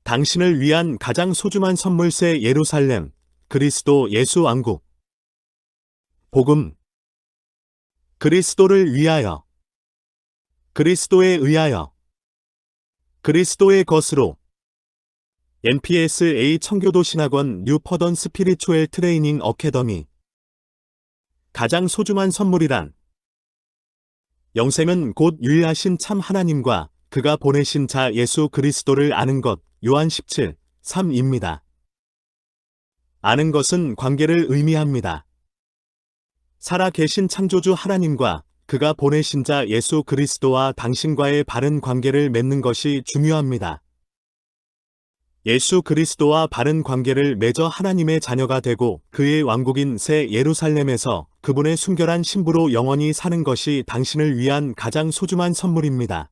당신을 위한 가장 소중한 선물세 예루살렘, 그리스도 예수 왕국. 복음. 그리스도를 위하여. 그리스도에 의하여. 그리스도의 것으로. NPSA 청교도 신학원 뉴 퍼던 스피리추얼 트레이닝 어캐더미. 가장 소중한 선물이란 영생은 곧 유일하신 참 하나님과 그가 보내신 자 예수 그리스도를 아는 것. 요한 17, 3입니다. 아는 것은 관계를 의미합니다. 살아 계신 창조주 하나님과 그가 보내신 자 예수 그리스도와 당신과의 바른 관계를 맺는 것이 중요합니다. 예수 그리스도와 바른 관계를 맺어 하나님의 자녀가 되고 그의 왕국인 새 예루살렘에서 그분의 순결한 신부로 영원히 사는 것이 당신을 위한 가장 소중한 선물입니다.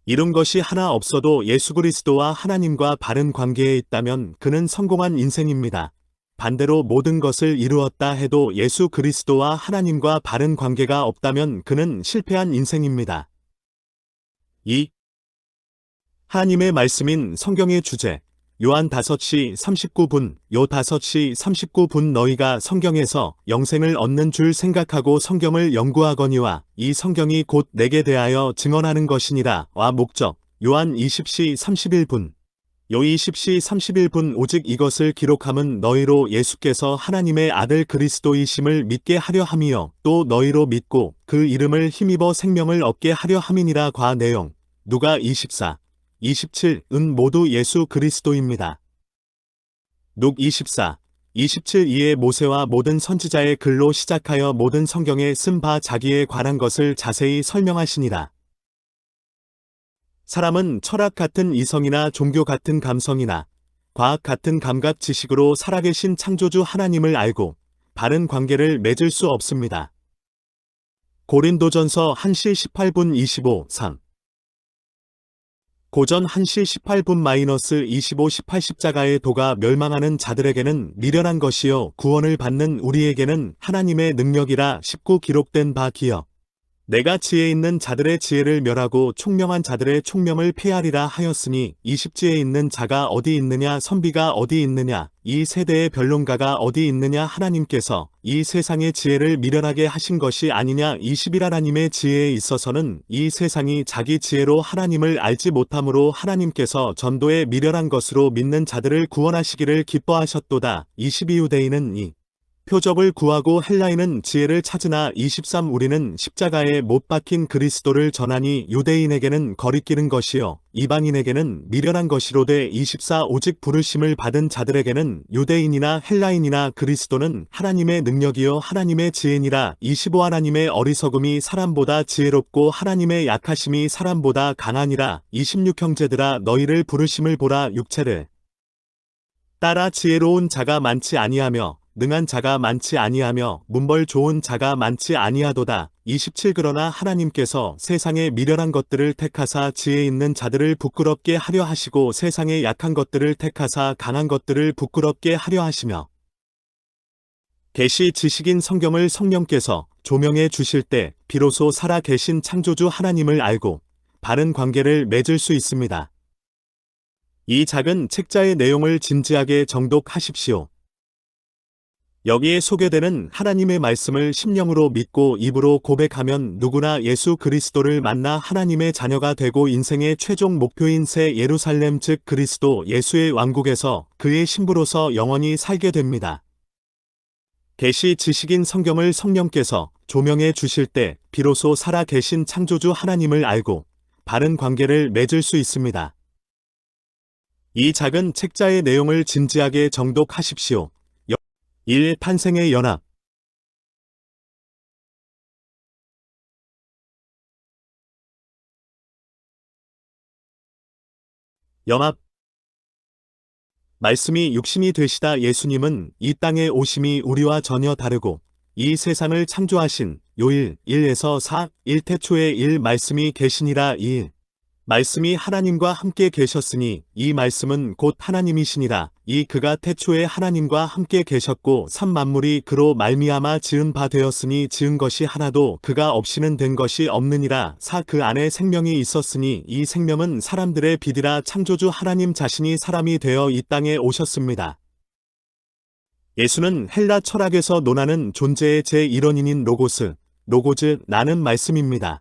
이룬 것이 하나 없어도 예수 그리스도와 하나님과 바른 관계에 있다면 그는 성공한 인생입니다. 반대로 모든 것을 이루었다 해도 예수 그리스도와 하나님과 바른 관계가 없다면 그는 실패한 인생입니다. 2. 하나님의 말씀인 성경의 주제. 요한 5시 39분, 요 5시 39분 너희가 성경에서 영생을 얻는 줄 생각하고 성경을 연구하거니와 이 성경이 곧 내게 대하여 증언하는 것이니라. 와 목적. 요한 20시 31분. 요 20시 31분 오직 이것을 기록함은 너희로 예수께서 하나님의 아들 그리스도이심을 믿게 하려 함이요 또 너희로 믿고 그 이름을 힘입어 생명을 얻게 하려 함이니라. 과 내용. 누가 24, 27은 모두 예수 그리스도입니다. 룩 24, 27 이에 모세와 모든 선지자의 글로 시작하여 모든 성경에 쓴 바 자기에 관한 것을 자세히 설명하시니라. 사람은 철학 같은 이성이나 종교 같은 감성이나 과학 같은 감각 지식으로 살아계신 창조주 하나님을 알고 바른 관계를 맺을 수 없습니다. 고린도전서 1시 18분 25, 3. 고전 1시 18분-25 18 십자가의 도가 멸망하는 자들에게는 미련한 것이요 구원을 받는 우리에게는 하나님의 능력이라 19 기록된 바 기여. 내가 지혜 있는 자들의 지혜를 멸하고 총명한 자들의 총명을 폐하리라 하였으니 20지에 있는 자가 어디 있느냐 선비가 어디 있느냐 이 세대의 변론가가 어디 있느냐 하나님께서 이 세상의 지혜를 미련하게 하신 것이 아니냐 21 하나님의 지혜에 있어서는 이 세상이 자기 지혜로 하나님을 알지 못함으로 하나님께서 전도에 미련한 것으로 믿는 자들을 구원하시기를 기뻐하셨도다. 22 유대인은 이 표적을 구하고 헬라인은 지혜를 찾으나 23 우리는 십자가에 못 박힌 그리스도를 전하니 유대인에게는 거리끼는 것이요 이방인에게는 미련한 것이로되 24 오직 부르심을 받은 자들에게는 유대인이나 헬라인이나 그리스도는 하나님의 능력이요 하나님의 지혜니라. 25 하나님의 어리석음이 사람보다 지혜롭고 하나님의 약하심이 사람보다 강하니라. 26 형제들아 너희를 부르심을 보라. 육체를 따라 지혜로운 자가 많지 아니하며 능한 자가 많지 아니하며 문벌 좋은 자가 많지 아니하도다. 27 그러나 하나님께서 세상의 미련한 것들을 택하사 지혜 있는 자들을 부끄럽게 하려 하시고 세상의 약한 것들을 택하사 강한 것들을 부끄럽게 하려 하시며 계시 지식인 성경을 성령께서 조명해 주실 때 비로소 살아 계신 창조주 하나님을 알고 바른 관계를 맺을 수 있습니다. 이 작은 책자의 내용을 진지하게 정독하십시오. 여기에 소개되는 하나님의 말씀을 심령으로 믿고 입으로 고백하면 누구나 예수 그리스도를 만나 하나님의 자녀가 되고 인생의 최종 목표인 새 예루살렘 즉 그리스도 예수의 왕국에서 그의 신부로서 영원히 살게 됩니다. 계시 지식인 성경을 성령께서 조명해 주실 때 비로소 살아 계신 창조주 하나님을 알고 바른 관계를 맺을 수 있습니다. 이 작은 책자의 내용을 진지하게 정독하십시오. 1. 탄생의 연합. 연합. 말씀이 육신이 되시다 예수님은 이 땅에 오심이 우리와 전혀 다르고 이 세상을 창조하신 요일 1에서 4, 1태초에 1 말씀이 계시니라 2일. 말씀이 하나님과 함께 계셨으니 이 말씀은 곧 하나님이시니라. 이 그가 태초에 하나님과 함께 계셨고 산 만물이 그로 말미암아 지은 바 되었으니 지은 것이 하나도 그가 없이는 된 것이 없느니라. 사 그 안에 생명이 있었으니 이 생명은 사람들의 빛이라. 창조주 하나님 자신이 사람이 되어 이 땅에 오셨습니다. 예수는 헬라 철학에서 논하는 존재의 제1원인인 로고즈, 나는 말씀입니다.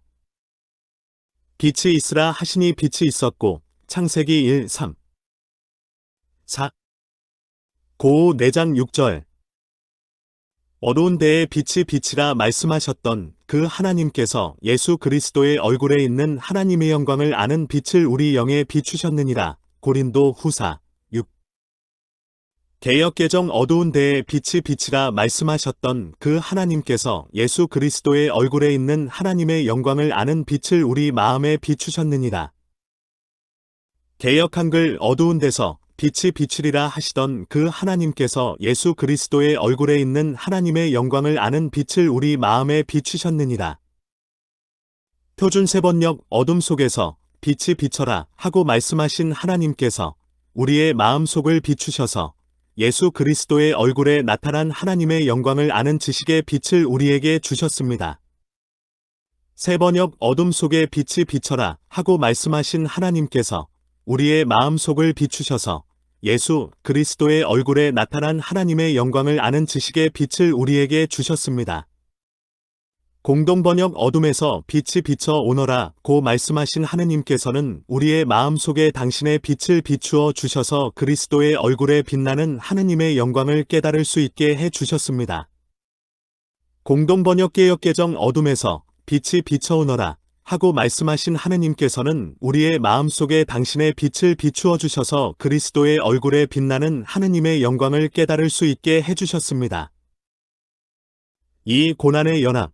빛이 있으라 하시니 빛이 있었고 창세기 1, 3, 4 고우 4장 6절 어두운 데에 빛이 빛이라 말씀하셨던 그 하나님께서 예수 그리스도의 얼굴에 있는 하나님의 영광을 아는 빛을 우리 영에 비추셨느니라. 고린도 후사 6 개역개정 어두운 데에 빛이 빛이라 말씀하셨던 그 하나님께서 예수 그리스도의 얼굴에 있는 하나님의 영광을 아는 빛을 우리 마음에 비추셨느니라. 개역 한글 어두운 데서 빛이 비추리라 하시던 그 하나님께서 예수 그리스도의 얼굴에 있는 하나님의 영광을 아는 빛을 우리 마음에 비추셨느니라. 표준 세번역 어둠 속에서 빛이 비춰라 하고 말씀하신 하나님께서 우리의 마음속을 비추셔서 예수 그리스도의 얼굴에 나타난 하나님의 영광을 아는 지식의 빛을 우리에게 주셨습니다. 세번역 어둠 속에 빛이 비춰라 하고 말씀하신 하나님께서 우리의 마음속을 비추셔서 예수 그리스도의 얼굴에 나타난 하나님의 영광을 아는 지식의 빛을 우리에게 주셨습니다. 공동번역 어둠에서 빛이 비쳐 오너라 고 말씀하신 하느님께서는 우리의 마음속에 당신의 빛을 비추어 주셔서 그리스도의 얼굴에 빛나는 하느님의 영광을 깨달을 수 있게 해 주셨습니다. 공동번역 개역개정 어둠에서 빛이 비쳐 오너라 하고 말씀하신 하느님께서는 우리의 마음속에 당신의 빛을 비추어 주셔서 그리스도의 얼굴에 빛나는 하느님의 영광을 깨달을 수 있게 해 주셨습니다. 이 고난의 연합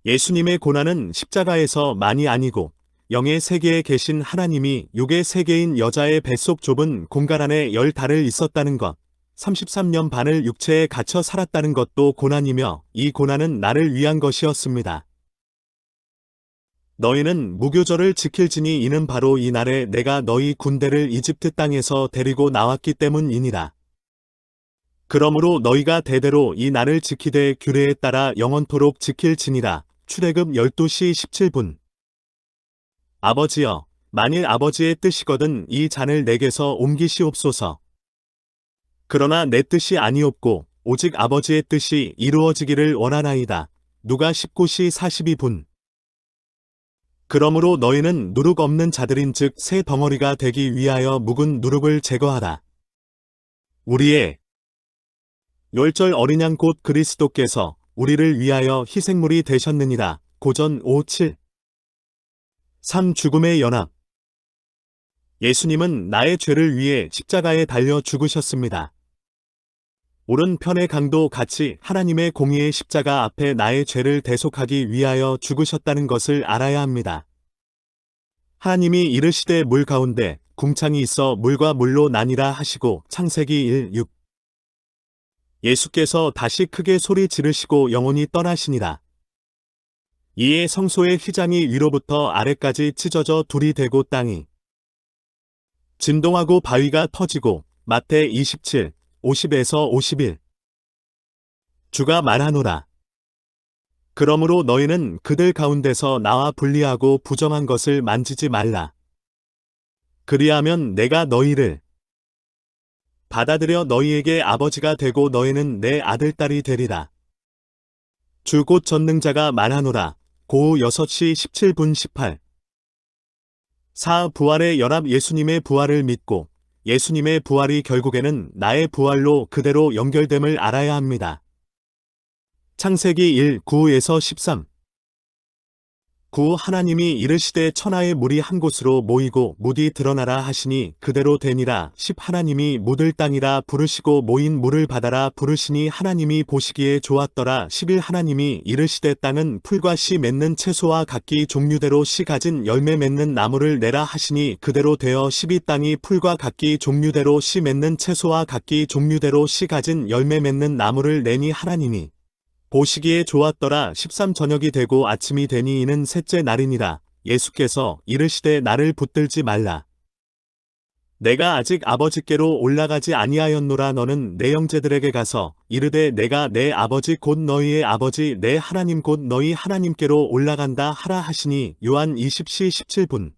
예수님의 고난은 십자가에서 만이 아니고 영의 세계에 계신 하나님이 육의 세계인 여자의 뱃속 좁은 공간 안에 10달을 있었다는 것, 33년 반을 육체에 갇혀 살았다는 것도 고난이며 이 고난은 나를 위한 것이었습니다. 너희는 무교절을 지킬지니 이는 바로 이 날에 내가 너희 군대를 이집트 땅에서 데리고 나왔기 때문이니라. 그러므로 너희가 대대로 이 날을 지키되 규례에 따라 영원토록 지킬지니라. 출애굽 12시 17분 아버지여, 만일 아버지의 뜻이거든 이 잔을 내게서 옮기시옵소서. 그러나 내 뜻이 아니옵고 오직 아버지의 뜻이 이루어지기를 원하나이다. 누가 19시 42분 그러므로 너희는 누룩 없는 자들인즉 새 덩어리가 되기 위하여 묵은 누룩을 제거하라. 우리의 열절 어린 양 곧 그리스도께서 우리를 위하여 희생물이 되셨느니라. 고전 5:7 3. 죽음의 연합 예수님은 나의 죄를 위해 십자가에 달려 죽으셨습니다. 오른편의 강도 같이 하나님의 공의의 십자가 앞에 나의 죄를 대속하기 위하여 죽으셨다는 것을 알아야 합니다. 하나님이 이르시되 물 가운데 궁창이 있어 물과 물로 나뉘라 하시고 창세기 1:6 예수께서 다시 크게 소리 지르시고 영혼이 떠나시니라. 이에 성소의 휘장이 위로부터 아래까지 찢어져 둘이 되고 땅이 진동하고 바위가 터지고 마태 27, 50에서 51 주가 말하노라. 그러므로 너희는 그들 가운데서 나와 분리하고 부정한 것을 만지지 말라. 그리하면 내가 너희를 받아들여 너희에게 아버지가 되고 너희는 내 아들딸이 되리라. 주 곧 전능자가 말하노라. 고우 6시 17분 18 4. 부활의 연합 예수님의 부활을 믿고 예수님의 부활이 결국에는 나의 부활로 그대로 연결됨을 알아야 합니다. 창세기 1, 9에서 13 9. 하나님이 이르시되 천하의 물이 한 곳으로 모이고 묻이 드러나라 하시니 그대로 되니라. 10. 하나님이 묻을 땅이라 부르시고 모인 물을 바다라 부르시니 하나님이 보시기에 좋았더라. 11. 하나님이 이르시되 땅은 풀과 씨 맺는 채소와 각기 종류대로 씨 가진 열매 맺는 나무를 내라 하시니 그대로 되어 12. 땅이 풀과 각기 종류대로 씨 맺는 채소와 각기 종류대로 씨 가진 열매 맺는 나무를 내니 하나님이 보시기에 좋았더라. 13. 저녁이 되고 아침이 되니 이는 셋째 날이니라. 예수께서 이르시되 나를 붙들지 말라. 내가 아직 아버지께로 올라가지 아니하였노라. 너는 내 형제들에게 가서 이르되 내가 내 아버지 곧 너희의 아버지 내 하나님 곧 너희 하나님께로 올라간다 하라 하시니. 요한 20시 17분.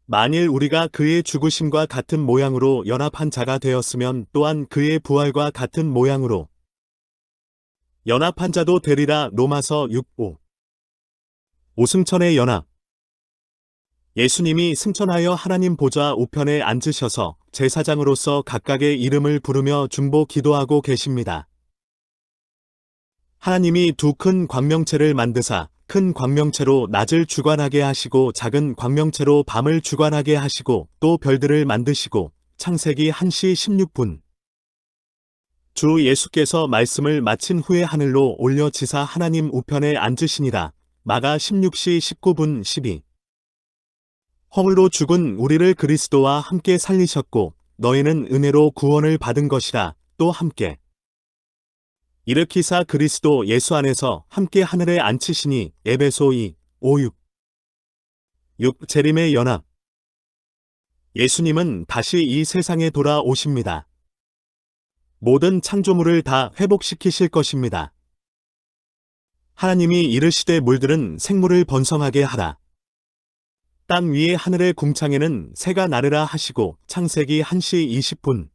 만일 우리가 그의 죽으심과 같은 모양으로 연합한 자가 되었으면 또한 그의 부활과 같은 모양으로 연합한 자도 되리라. 로마서 6:5. 오승천의 연합. 예수님이 승천하여 하나님 보좌 우편에 앉으셔서 제사장으로서 각각의 이름을 부르며 중보 기도하고 계십니다. 하나님이 두 큰 광명체를 만드사 큰 광명체로 낮을 주관하게 하시고 작은 광명체로 밤을 주관하게 하시고 또 별들을 만드시고. 창세기 1시 16분. 주 예수께서 말씀을 마친 후에 하늘로 올려지사 하나님 우편에 앉으시니라. 마가 16시 19분 12. 허물로 죽은 우리를 그리스도와 함께 살리셨고 너희는 은혜로 구원을 받은 것이라. 또 함께 일으키사 그리스도 예수 안에서 함께 하늘에 앉히시니. 에베소 2, 5, 6. 6. 재림의 연합. 예수님은 다시 이 세상에 돌아오십니다. 모든 창조물을 다 회복시키실 것입니다. 하나님이 이르시되 물들은 생물을 번성하게 하라. 땅 위의 하늘의 궁창에는 새가 나르라 하시고. 창세기 1시 20분.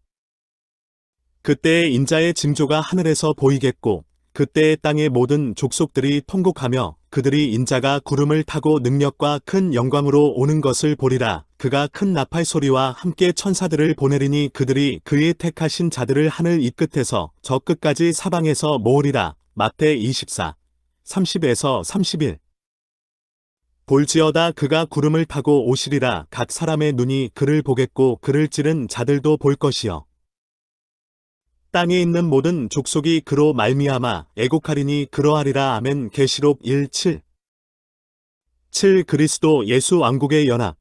그때의 인자의 징조가 하늘에서 보이겠고 그때의 땅의 모든 족속들이 통곡하며 그들이 인자가 구름을 타고 능력과 큰 영광으로 오는 것을 보리라. 그가 큰 나팔 소리와 함께 천사들을 보내리니 그들이 그의 택하신 자들을 하늘 이 끝에서 저 끝까지 사방에서 모으리라. 마태 24, 30에서 31. 볼지어다 그가 구름을 타고 오시리라. 각 사람의 눈이 그를 보겠고 그를 찌른 자들도 볼 것이요. 땅에 있는 모든 족속이 그로 말미암아 애곡하리니 그러하리라. 아멘. 계시록 1, 7. 7. 그리스도 예수 왕국의 연합.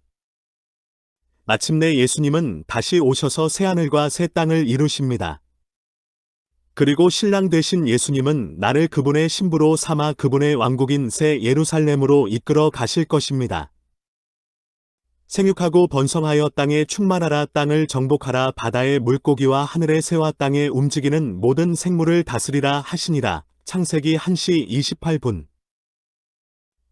마침내 예수님은 다시 오셔서 새하늘과 새 땅을 이루십니다. 그리고 신랑 되신 예수님은 나를 그분의 신부로 삼아 그분의 왕국인 새 예루살렘으로 이끌어 가실 것입니다. 생육하고 번성하여 땅에 충만하라. 땅을 정복하라. 바다의 물고기와 하늘의 새와 땅에 움직이는 모든 생물을 다스리라 하시니라. 창세기 1시 28분.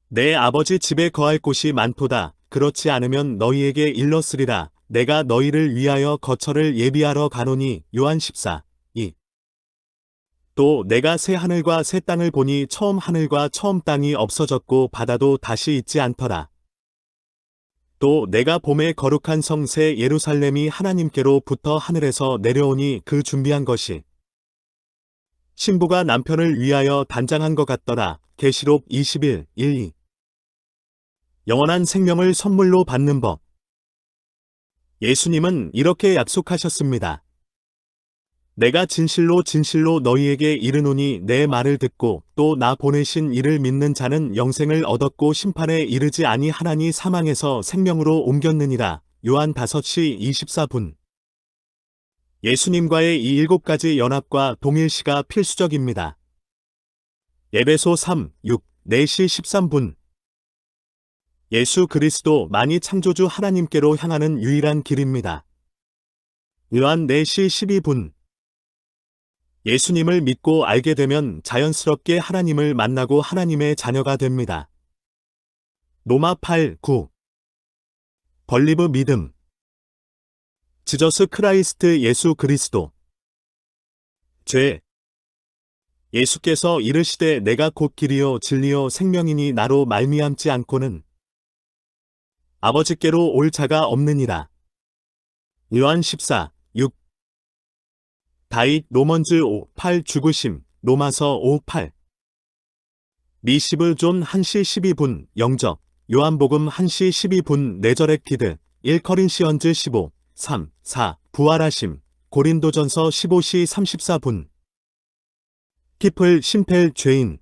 내 아버지 집에 거할 곳이 많도다. 그렇지 않으면 너희에게 일렀으리라. 내가 너희를 위하여 거처를 예비하러 가노니. 요한 14, 2. 또 내가 새 하늘과 새 땅을 보니 처음 하늘과 처음 땅이 없어졌고 바다도 다시 있지 않더라. 또 내가 봄에 거룩한 성 새 예루살렘이 하나님께로부터 하늘에서 내려오니 그 준비한 것이 신부가 남편을 위하여 단장한 것 같더라. 계시록 21, 1, 2. 영원한 생명을 선물로 받는 법. 예수님은 이렇게 약속하셨습니다. 내가 진실로 진실로 너희에게 이르노니 내 말을 듣고 또 나 보내신 이를 믿는 자는 영생을 얻었고 심판에 이르지 아니하나니 사망에서 생명으로 옮겼느니라. 요한 5시 24분. 예수님과의 이 7가지 연합과 동일시가 필수적입니다. 에베소 3, 6, 4시 13분. 예수 그리스도 만이 창조주 하나님께로 향하는 유일한 길입니다. 요한 4시 12분. 예수님을 믿고 알게 되면 자연스럽게 하나님을 만나고 하나님의 자녀가 됩니다. 로마 8, 9. 벌리브 믿음. 지저스 크라이스트 예수 그리스도. 죄. 예수께서 이르시되 내가 곧 길이요 진리요 생명이니 나로 말미암지 않고는 아버지께로 올 자가 없느니라. 요한 14, 6. 다윗 로먼즈 5, 8 죽으심. 로마서 5, 8. 리시브 존 1시 12분 영접. 요한복음 1시 12분 네저렉티드. 1커린시언즈 15, 3, 4 부활하심. 고린도전서 15시 34분. 키플 심펠 죄인.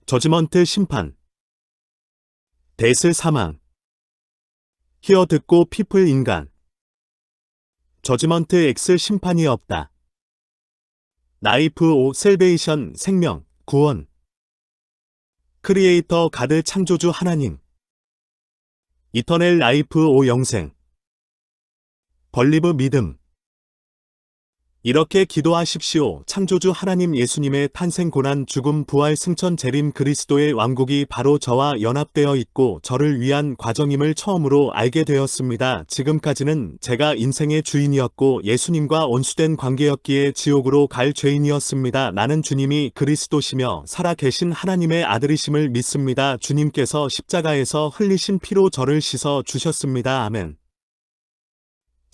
저지먼트 심판. 데스 사망. 히어 듣고 피플 인간. 저지먼트 X 심판이 없다. 나이프 오 셀베이션 생명, 구원. 크리에이터 가드 창조주 하나님. 이터넬 라이프 오 영생. 벌리브 믿음. 이렇게 기도하십시오. 창조주 하나님, 예수님의 탄생, 고난, 죽음, 부활, 승천, 재림, 그리스도의 왕국이 바로 저와 연합되어 있고 저를 위한 과정임을 처음으로 알게 되었습니다. 지금까지는 제가 인생의 주인이었고 예수님과 원수된 관계였기에 지옥으로 갈 죄인이었습니다. 나는 주님이 그리스도시며 살아계신 하나님의 아들이심을 믿습니다. 주님께서 십자가에서 흘리신 피로 저를 씻어 주셨습니다. 아멘.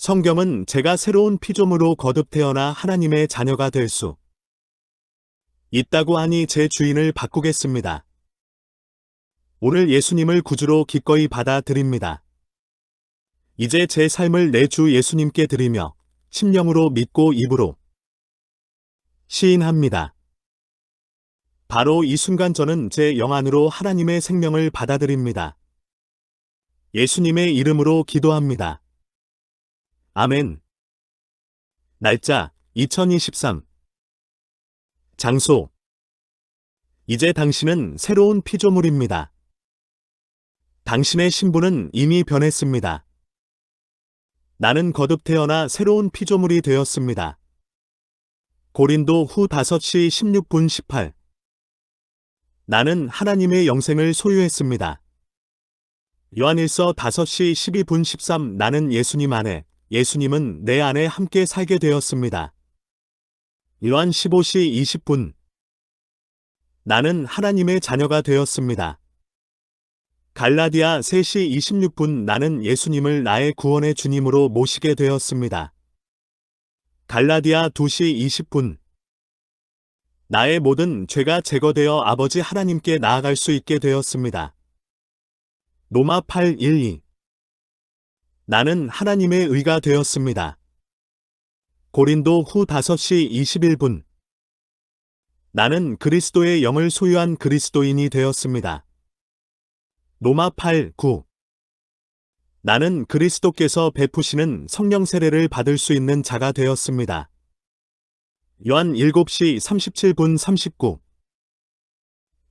성경은 제가 새로운 피조물로 거듭 태어나 하나님의 자녀가 될 수 있다고 하니 제 주인을 바꾸겠습니다. 오늘 예수님을 구주로 기꺼이 받아들입니다. 이제 제 삶을 내 주 예수님께 드리며 심령으로 믿고 입으로 시인합니다. 바로 이 순간 저는 제 영 안으로 하나님의 생명을 받아들입니다. 예수님의 이름으로 기도합니다. 아멘. 날짜 2023. 장소. 이제 당신은 새로운 피조물입니다. 당신의 신분은 이미 변했습니다. 나는 거듭 태어나 새로운 피조물이 되었습니다. 고린도 후 5시 16분 18. 나는 하나님의 영생을 소유했습니다. 요한일서 5시 12분 13. 나는 예수님 안에, 예수님은 내 안에 함께 살게 되었습니다. 요한 15시 20분. 나는 하나님의 자녀가 되었습니다. 갈라디아 3시 26분. 나는 예수님을 나의 구원의 주님으로 모시게 되었습니다. 갈라디아 2시 20분. 나의 모든 죄가 제거되어 아버지 하나님께 나아갈 수 있게 되었습니다. 로마 8:1-2. 나는 하나님의 의가 되었습니다. 고린도 후 5시 21분. 나는 그리스도의 영을 소유한 그리스도인이 되었습니다. 로마 8:9. 나는 그리스도께서 베푸시는 성령 세례를 받을 수 있는 자가 되었습니다. 요한 7시 37분 39.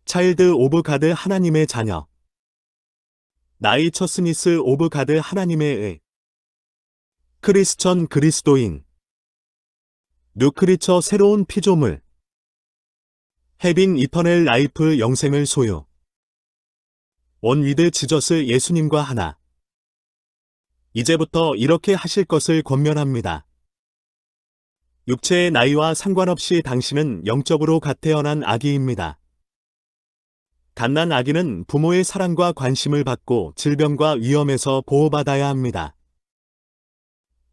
차일드 오브 가드, 하나님의 자녀. 나이처스니스 오브 가드, 하나님의 의. 크리스천, 그리스도인. 뉴크리처, 새로운 피조물. 헤빈 이터넬 라이프, 영생을 소유. 원 위드 지저스, 예수님과 하나. 이제부터 이렇게 하실 것을 권면합니다. 육체의 나이와 상관없이 당신은 영적으로 갓 태어난 아기입니다. 갓난 아기는 부모의 사랑과 관심을 받고 질병과 위험에서 보호받아야 합니다.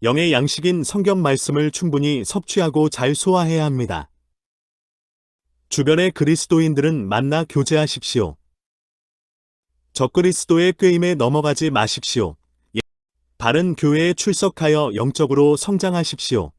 영의 양식인 성경 말씀을 충분히 섭취하고 잘 소화해야 합니다. 주변의 그리스도인들은 만나 교제하십시오. 적그리스도의 꾀임에 넘어가지 마십시오. 바른 교회에 출석하여 영적으로 성장하십시오.